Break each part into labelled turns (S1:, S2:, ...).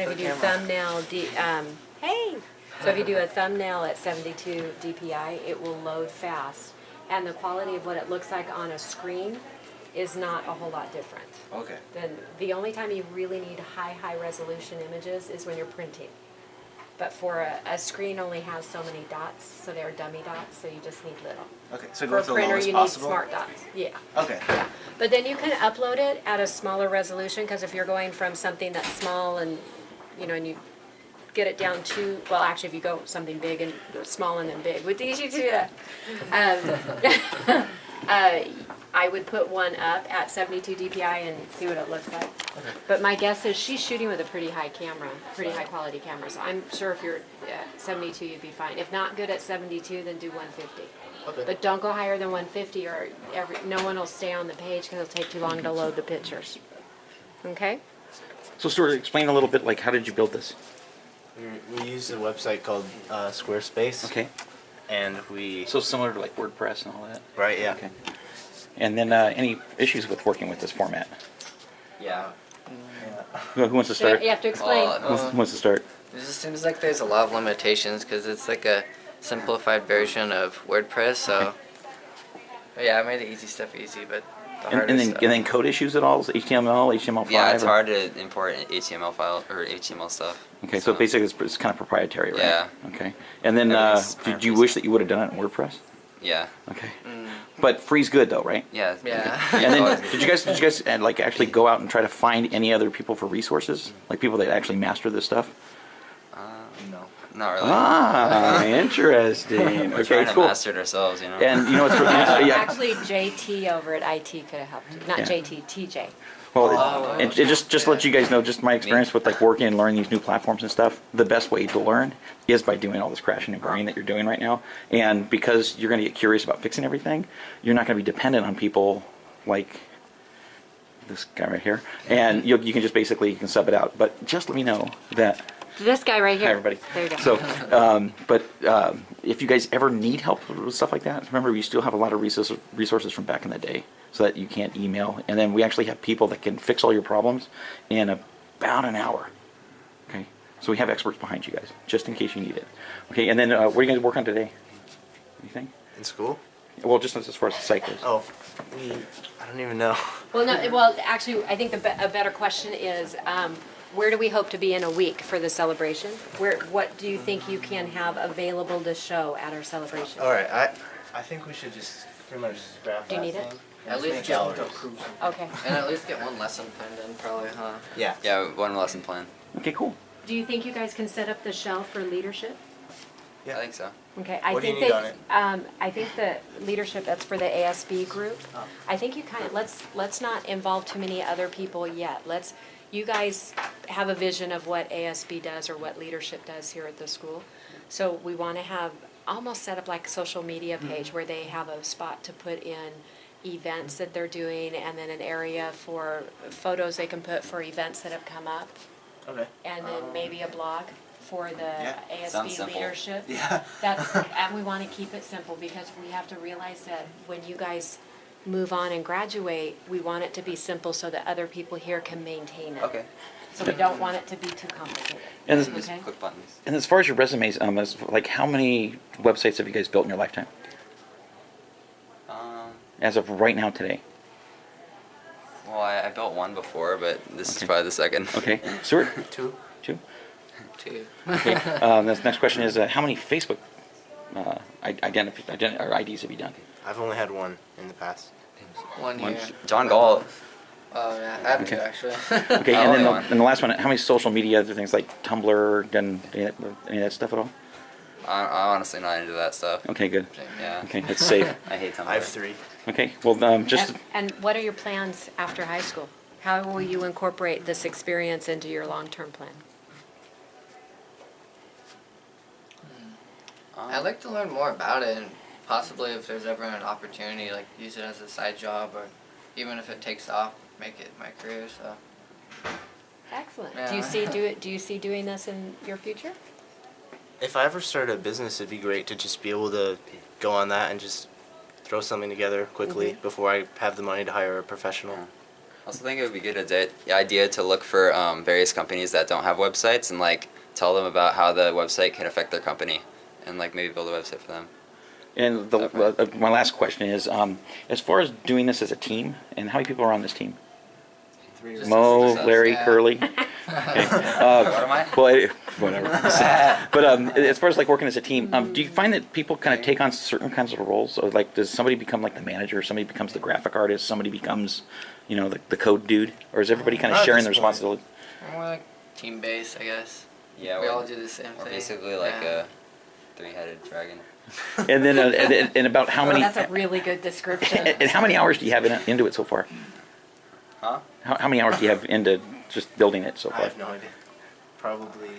S1: if you do thumbnail, hey! So if you do a thumbnail at 72 DPI, it will load fast. And the quality of what it looks like on a screen is not a whole lot different.
S2: Okay.
S1: Then the only time you really need high resolution images is when you're printing. But for a screen only has so many dots, so they're dummy dots, so you just need little.
S2: Okay, so go
S1: For a
S2: with the
S1: printer,
S2: lowest
S1: you
S2: possible?
S1: need smart dots. Yeah.
S2: Okay.
S1: Yeah. But then you can upload it at a smaller resolution, because if you're going from something that's small and, and you get it down to, well, actually, if you go something big and small and then big, with these you do that. I would put one up at 72 DPI and see what it looks like.
S2: Okay.
S1: But my guess is she's shooting with a pretty high camera, pretty high quality camera. So I'm sure if you're at 72, you'd be fine. If not good at 72, then do 150.
S2: Okay.
S1: But don't go higher than 150, or no one will stay on the page because it'll take too long to load the pictures. Okay?
S3: So sort of explain a little bit, like, how did you build this?
S4: We use a website called Squarespace.
S3: Okay.
S4: And we...
S3: So similar to like WordPress and all that?
S4: Right, yeah.
S3: Okay. And then any issues with working with this format?
S5: Yeah.
S3: Who wants to start?
S1: You have to explain.
S3: Who wants to start?
S5: It just seems like there's a lot of limitations because it's like a simplified version of WordPress. So, but yeah, I made the easy stuff easy, but the hardest
S3: And
S5: stuff.
S3: then code issues at all? HTML, HTML5?
S6: Yeah, it's hard to import HTML file or HTML stuff.
S3: Okay, so basically it's kind of proprietary, right?
S6: Yeah.
S3: Okay. And then
S6: Everything's
S3: did you wish that you would have done it in WordPress?
S6: Yeah.
S3: Okay. But free's good though, right?
S6: Yeah.
S5: Yeah.
S3: And then did you guys like actually go out and try to find any other people for resources? Like people that actually master this stuff?
S5: No.
S6: Not really.
S3: Ah, interesting.
S6: We're
S3: Okay,
S6: trying to
S3: cool.
S6: master it ourselves, you know.
S3: And you know what's yeah.
S1: Actually, JT over at IT could have helped you. Not
S3: Yeah.
S1: JT, TJ.
S3: Well, it just to let you guys know, just my experience with like working and learning these new platforms and stuff, the best way to learn is by doing all this crashing and burning that you're doing right now. And because you're going to get curious about fixing everything, you're not going to be dependent on people like this guy right here. And you can just basically, you can sub it out. But just let me know that...
S1: This guy right here.
S3: Hi, everybody.
S1: There you go.
S3: So, if you guys ever need help with stuff like that, remember we still have a lot of resources from back in the day, so that you can't email. And then we actually have people that can fix all your problems in about an hour. Okay, so we have experts behind you guys, just in case you need it. Okay, and then what are you going to work on today? Anything?
S4: In school?
S3: Well, just as far as the site goes.
S4: Oh, I don't even know.
S1: Well, no. Well, actually, I think a better question is, where do we hope to be in a week for the celebration? What do you think you can have available to show at our celebration?
S4: All right, I think we should just pretty much scrap
S1: Do you
S4: that
S1: need it?
S4: thing.
S5: At least
S4: Make
S5: get
S4: galleries.
S1: Okay.
S5: And at least get one lesson planned in, probably, huh?
S4: Yeah.
S6: Yeah, one lesson plan.
S3: Okay, cool.
S1: Do you think you guys can set up the shelf for leadership?
S4: Yeah.
S6: I think so.
S1: Okay,
S4: What do you need on it?
S1: I think the leadership, that's for the ASB group.
S4: Oh.
S1: I think you let's not involve too many other people yet. You guys have a vision of what ASB does or what leadership does here at the school. So we want to have almost set up like a social media page where they have a spot to put in events that they're doing, and then an area for photos they can put for events that have come up,
S4: Okay.
S1: and then maybe a blog for the
S6: Sounds
S1: ASB
S6: simple.
S1: leadership.
S4: Yeah.
S1: And we want to keep it simple because we have to realize that when you guys move on and graduate, we want it to be simple so that other people here can maintain it.
S6: Okay.
S1: So we don't want it to be too complicated.
S3: And
S6: Just
S1: Okay.
S6: click buttons.
S3: And as far as your resumes, like how many websites have you guys built in your lifetime? As of right now today.
S6: Well, I built one before, but this is
S3: Okay.
S6: probably the second.
S3: Okay, Stuart?
S4: Two.
S3: Two?
S5: Too.
S3: Okay. The next question is how many Facebook or IDs have you done?
S4: I've only had one in the past.
S5: One here.
S6: John Galt.
S5: Oh, yeah. I have
S3: Okay.
S5: two, actually.
S3: Okay,
S6: Oh,
S3: and then
S6: only
S3: the,
S6: one.
S3: and the last one, how many social media other things like Tumblr, done any of that stuff at all?
S6: I'm honestly not into that stuff.
S3: Okay, good.
S6: Yeah.
S3: Okay, that's safe.
S6: I hate Tumblr.
S4: I have 3.
S3: Okay, well, just
S1: And what are your plans after high school? How will you incorporate this experience into your long-term plan?
S5: I'd like to learn more about it, and possibly if there's ever an opportunity, like use it as a side job, or even if it takes off, make it my career. So.
S1: Excellent.
S5: Yeah.
S1: Do you see doing this in your future?
S4: If I ever started a business, it'd be great to just be able to go on that and just throw something together quickly before I have the money to hire a professional.
S6: I also think it would be a good idea to look for various companies that don't have websites and like tell them about how the website can affect their company, and like maybe build a website for them.
S3: And my last question is, as far as doing this as a team, and how many people are on this team?
S5: Just
S3: Mo,
S5: us.
S3: Larry,
S5: Yeah.
S3: Curly. Okay.
S6: What am I?
S3: Well, whatever. But as far as like working as a team, do you find that people kind of take on certain kinds of roles? Or like, does somebody become like the manager? Somebody becomes the graphic artist? Somebody becomes, the code dude? Or is everybody kind of
S4: Not at
S3: sharing
S4: this
S3: the
S4: point.
S3: responsibility?
S5: More like team based, I guess.
S6: Yeah,
S5: we
S6: we're-
S5: all do the same
S6: We're
S5: thing.
S6: basically like
S5: Yeah.
S6: a three-headed dragon.
S3: And then and about how many?
S1: That's a really good description.
S3: And how many hours do you have into it so far?
S6: Huh?
S3: How many hours do you have into just building it so
S4: I
S3: far?
S4: have no idea. Probably.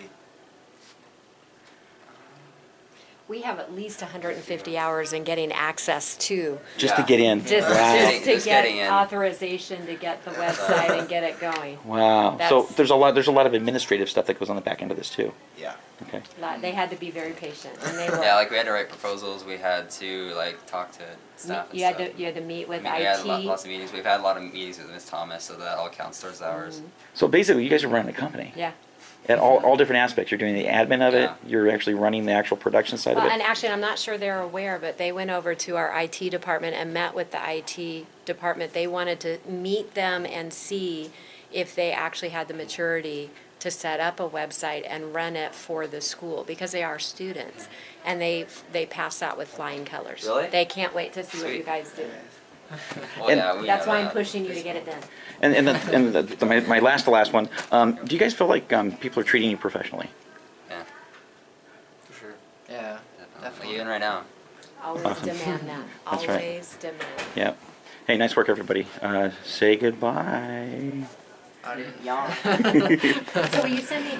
S1: We have at least 150 hours in getting access to,
S3: Just to
S6: Yeah.
S3: get in.
S1: just,
S3: Wow.
S1: just to
S6: Just getting
S1: get
S6: in.
S1: authorization to get the website and get it going.
S3: Wow. So
S1: That's-
S3: there's a lot of administrative stuff that goes on the back end of this too.
S4: Yeah.
S3: Okay.
S1: They had to be very patient, and they were.
S6: Yeah, like we had to write proposals. We had to like talk to staff and
S1: You had
S6: stuff.
S1: to, you had to meet with
S6: We had
S1: IT.
S6: lots of meetings. We've had a lot of meetings with Ms. Thomas, so that all counts towards the hours.
S3: So basically, you guys are running a company.
S1: Yeah.
S3: At all different aspects. You're doing the admin of it.
S6: Yeah.
S3: You're actually running the actual production side
S1: Well,
S3: of
S1: and
S3: it.
S1: actually, I'm not sure they're aware, but they went over to our IT department and met with the IT department. They wanted to meet them and see if they actually had the maturity to set up a website and run it for the school, because they are students. And they passed that with flying colors.
S6: Really?
S1: They can't wait to see what you
S6: Sweet.
S1: guys do.
S6: Well,
S3: And-
S6: yeah, we
S1: That's
S6: know
S1: why I'm
S6: that.
S1: pushing you to get it done.
S3: And my last one. Do you guys feel like people are treating you professionally?
S6: Yeah,
S4: For sure.
S5: Yeah,
S6: definitely.
S5: definitely.
S6: Even right now.
S1: Always
S3: Awesome.
S1: demand that.
S3: That's right.
S1: Always demand.
S3: Yeah. Hey, nice work, everybody. Say goodbye.
S5: Audience.
S1: So will you send me